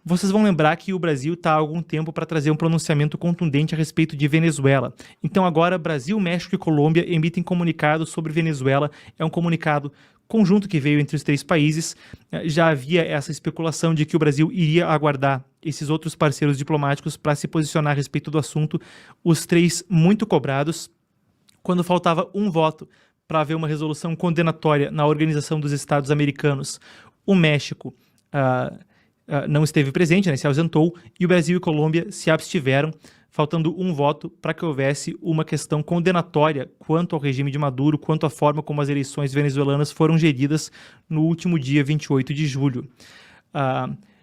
Vocês vão lembrar que o Brasil está há algum tempo para trazer um pronunciamento contundente a respeito de Venezuela. Então agora Brasil, México e Colômbia emitem comunicados sobre Venezuela. É um comunicado conjunto que veio entre os três países. Já havia essa especulação de que o Brasil iria aguardar esses outros parceiros diplomáticos para se posicionar a respeito do assunto. Os três muito cobrados. Quando faltava um voto para haver uma resolução condenatória na Organização dos Estados Americanos, o México não esteve presente, né, se ausentou, e o Brasil e Colômbia se abstiveram, faltando um voto para que houvesse uma questão condenatória quanto ao regime de Maduro, quanto à forma como as eleições venezuelanas foram geridas no último dia 28 de julho.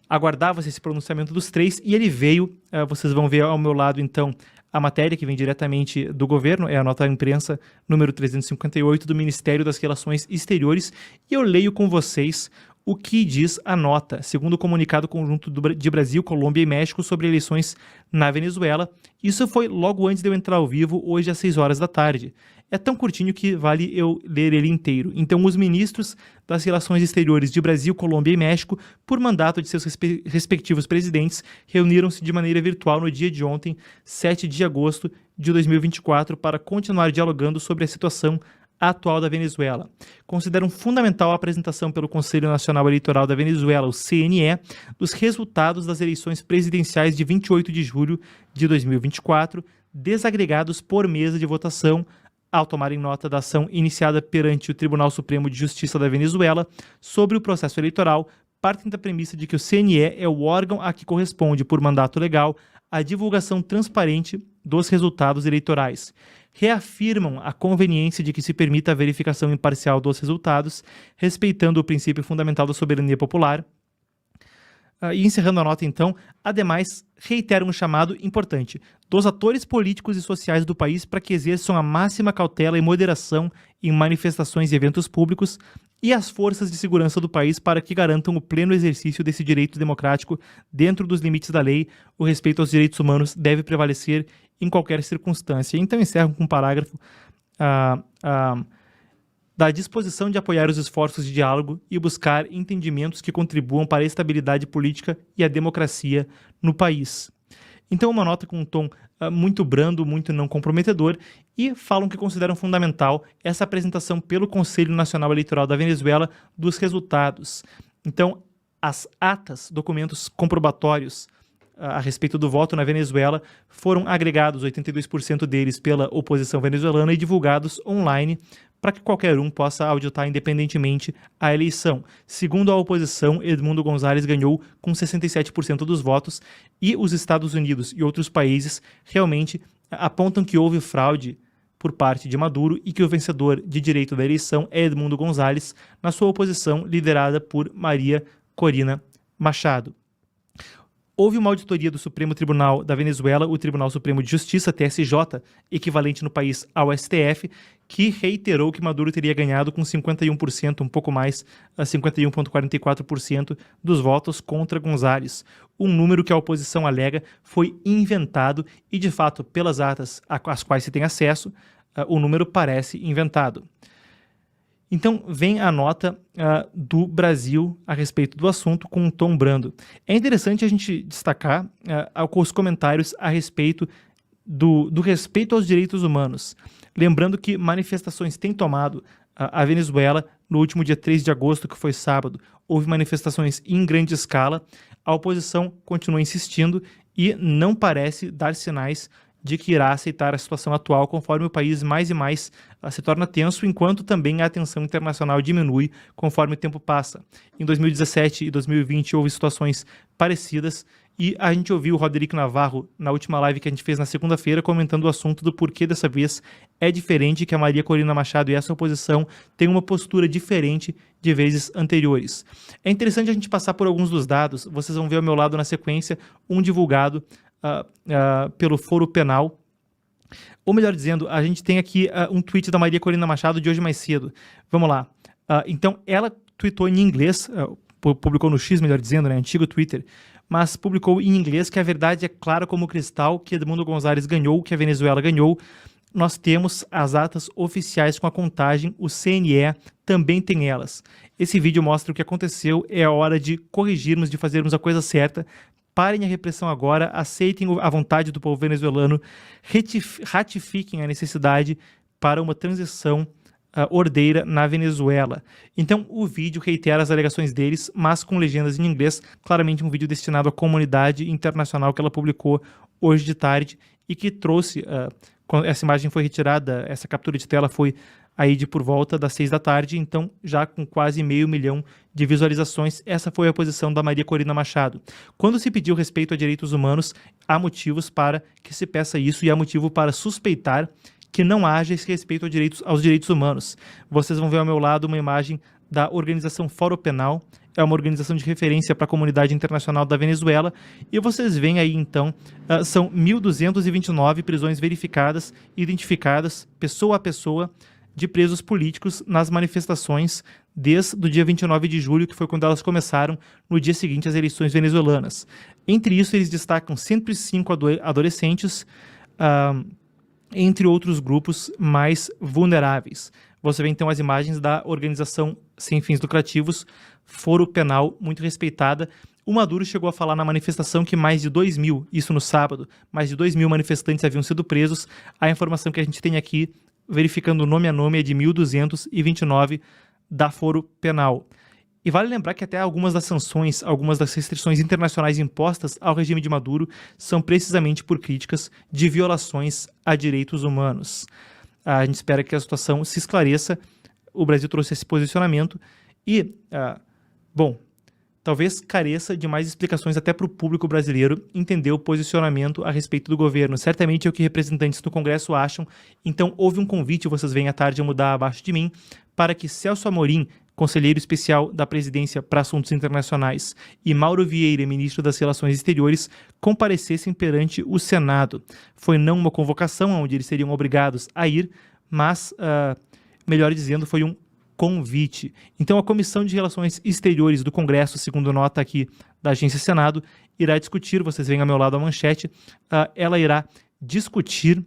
Aguardava-se esse pronunciamento dos três e ele veio. Vocês vão ver ao meu lado, então, a matéria que vem diretamente do governo, é a nota à imprensa número 358 do Ministério das Relações Exteriores, e eu leio com vocês o que diz a nota, segundo o comunicado conjunto de Brasil, Colômbia e México sobre eleições na Venezuela. Isso foi logo antes de eu entrar ao vivo, hoje às 6 horas da tarde. É tão curtinho que vale eu ler ele inteiro. Então, os ministros das Relações Exteriores de Brasil, Colômbia e México, por mandato de seus respectivos presidentes, reuniram-se de maneira virtual no dia de ontem, 7 de agosto de 2024, para continuar dialogando sobre a situação atual da Venezuela. Consideram fundamental a apresentação pelo Conselho Nacional Eleitoral da Venezuela, o CNE, dos resultados das eleições presidenciais de 28 de julho de 2024, desagregados por mesa de votação, ao tomarem nota da ação iniciada perante o Tribunal Supremo de Justiça da Venezuela sobre o processo eleitoral, partem da premissa de que o CNE é o órgão a que corresponde, por mandato legal, a divulgação transparente dos resultados eleitorais. Reafirmam a conveniência de que se permita a verificação imparcial dos resultados, respeitando o princípio fundamental da soberania popular. E encerrando a nota, então, ademais, reiteram um chamado importante dos atores políticos e sociais do país para que exerçam a máxima cautela e moderação em manifestações e eventos públicos, e as forças de segurança do país para que garantam o pleno exercício desse direito democrático dentro dos limites da lei. O respeito aos direitos humanos deve prevalecer em qualquer circunstância. Então encerram com um parágrafo da disposição de apoiar os esforços de diálogo e buscar entendimentos que contribuam para a estabilidade política e a democracia no país. Então, uma nota com um tom muito brando, muito não comprometedor, e falam que consideram fundamental essa apresentação pelo Conselho Nacional Eleitoral da Venezuela dos resultados. Então, as atas, documentos comprobatórios a respeito do voto na Venezuela, foram agregados, 82% deles, pela oposição venezuelana e divulgados online para que qualquer um possa auditar independentemente a eleição. Segundo a oposição, Edmundo González ganhou com 67% dos votos, e os Estados Unidos e outros países realmente apontam que houve fraude por parte de Maduro e que o vencedor de direito da eleição é Edmundo González, na sua oposição liderada por Maria Corina Machado. Houve uma auditoria do Supremo Tribunal da Venezuela, o Tribunal Supremo de Justiça, TSJ, equivalente no país ao STF, que reiterou que Maduro teria ganhado com 51%, um pouco mais, 51,44% dos votos contra González. Um número que a oposição alega foi inventado e, de fato, pelas atas às quais se tem acesso, o número parece inventado. Então, vem a nota do Brasil a respeito do assunto com um tom brando. É interessante a gente destacar os comentários a respeito do respeito aos direitos humanos. Lembrando que manifestações têm tomado a Venezuela no último dia 3 de agosto, que foi sábado. Houve manifestações em grande escala. A oposição continua insistindo e não parece dar sinais de que irá aceitar a situação atual conforme o país mais e mais se torna tenso, enquanto também a atenção internacional diminui conforme o tempo passa. Em 2017 e 2020 houve situações parecidas e a gente ouviu o Roderick Navarro na última live que a gente fez na segunda-feira comentando o assunto do porquê dessa vez é diferente, que a Maria Corina Machado e essa oposição têm uma postura diferente de vezes anteriores. É interessante a gente passar por alguns dos dados, vocês vão ver ao meu lado na sequência um divulgado pelo Foro Penal, ou melhor dizendo, a gente tem aqui um tweet da Maria Corina Machado de hoje mais cedo. Vamos lá. Então, ela tweetou em inglês, publicou no X, melhor dizendo, né, antigo Twitter, mas publicou em inglês que a verdade é clara como cristal, que Edmundo González ganhou, que a Venezuela ganhou. nós temos as atas oficiais com a contagem, o CNE também tem elas. Esse vídeo mostra o que aconteceu, é a hora de corrigirmos, de fazermos a coisa certa. Parem a repressão agora, aceitem a vontade do povo venezuelano, ratifiquem a necessidade para uma transição ordeira na Venezuela. Então o vídeo reitera as alegações deles, mas com legendas em inglês, claramente um vídeo destinado à comunidade internacional que ela publicou hoje de tarde e que trouxe, quando essa imagem foi retirada, essa captura de tela foi aí de por volta das 6 da tarde, então já com quase 500 mil de visualizações, essa foi a posição da Maria Corina Machado. Quando se pediu respeito a direitos humanos, há motivos para que se peça isso e há motivo para suspeitar que não haja esse respeito aos direitos humanos. Vocês vão ver ao meu lado uma imagem da organização Foro Penal, é uma organização de referência para a comunidade internacional da Venezuela, e vocês veem aí então, são 1.229 prisões verificadas, identificadas, pessoa a pessoa, de presos políticos nas manifestações desde o dia 29 de julho, que foi quando elas começaram, no dia seguinte às eleições venezuelanas. Entre isso, eles destacam 105 adolescentes, entre outros grupos mais vulneráveis. Você vê então as imagens da organização sem fins lucrativos, Foro Penal, muito respeitada. O Maduro chegou a falar na manifestação que mais de 2.000, isso no sábado, mais de 2.000 manifestantes haviam sido presos. A informação que a gente tem aqui, verificando nome a nome, é de 1.229 da Foro Penal. E vale lembrar que até algumas das sanções, algumas das restrições internacionais impostas ao regime de Maduro são precisamente por críticas de violações a direitos humanos. A gente espera que a situação se esclareça. O Brasil trouxe esse posicionamento e, bom, talvez careça de mais explicações até para o público brasileiro entender o posicionamento a respeito do governo. Certamente é o que representantes do Congresso acham. Então houve um convite, vocês veem à tarde a mudar abaixo de mim, para que Celso Amorim, conselheiro especial da Presidência para Assuntos Internacionais, e Mauro Vieira, ministro das Relações Exteriores, comparecessem perante o Senado. Foi não uma convocação onde eles seriam obrigados a ir, mas, melhor dizendo, foi um convite. Então a Comissão de Relações Exteriores do Congresso, segundo nota aqui da Agência Senado, irá discutir, vocês veem ao meu lado a manchete, ela irá discutir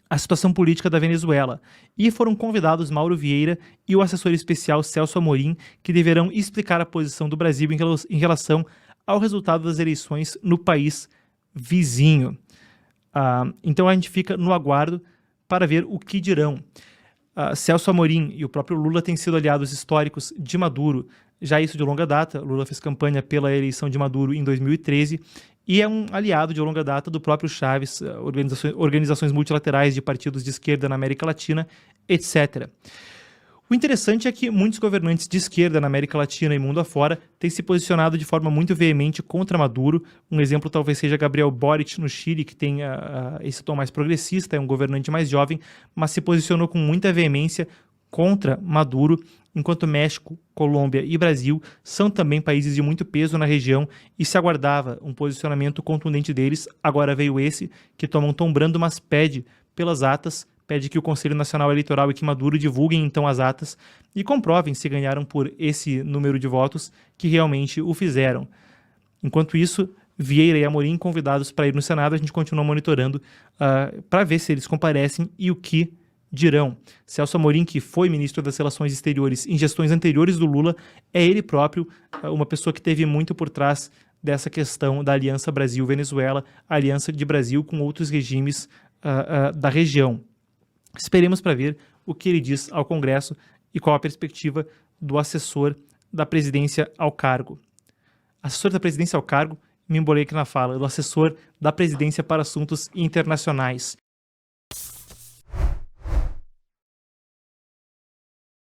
a situação política da Venezuela. E foram convidados Mauro Vieira e o assessor especial Celso Amorim, que deverão explicar a posição do Brasil em relação ao resultado das eleições no país vizinho. Então a gente fica no aguardo para ver o que dirão. Celso Amorim e o próprio Lula têm sido aliados históricos de Maduro, já isso de longa data. Lula fez campanha pela eleição de Maduro em 2013 e é um aliado de longa data do próprio Chávez, organizações multilaterais de partidos de esquerda na América Latina, etc. O interessante é que muitos governantes de esquerda na América Latina e mundo afora têm se posicionado de forma muito veemente contra Maduro. Um exemplo talvez seja Gabriel Boric no Chile, que tem esse tom mais progressista, é um governante mais jovem, mas se posicionou com muita veemência contra Maduro, enquanto México, Colômbia e Brasil são também países de muito peso na região e se aguardava um posicionamento contundente deles. Agora veio esse, que toma um tom brando, mas pede pelas atas, pede que o Conselho Nacional Eleitoral e que Maduro divulguem então as atas e comprovem se ganharam por esse número de votos que realmente o fizeram. Enquanto isso, Vieira e Amorim convidados para ir no Senado, a gente continua monitorando para ver se eles comparecem e o que dirão. Celso Amorim, que foi ministro das Relações Exteriores em gestões anteriores do Lula, é ele próprio uma pessoa que teve muito por trás dessa questão da Aliança Brasil-Venezuela, a aliança de Brasil com outros regimes da região. Esperemos para ver o que ele diz ao Congresso e qual a perspectiva do assessor da presidência ao cargo. Assessor da presidência ao cargo, me embolei aqui na fala, do assessor da presidência para assuntos internacionais.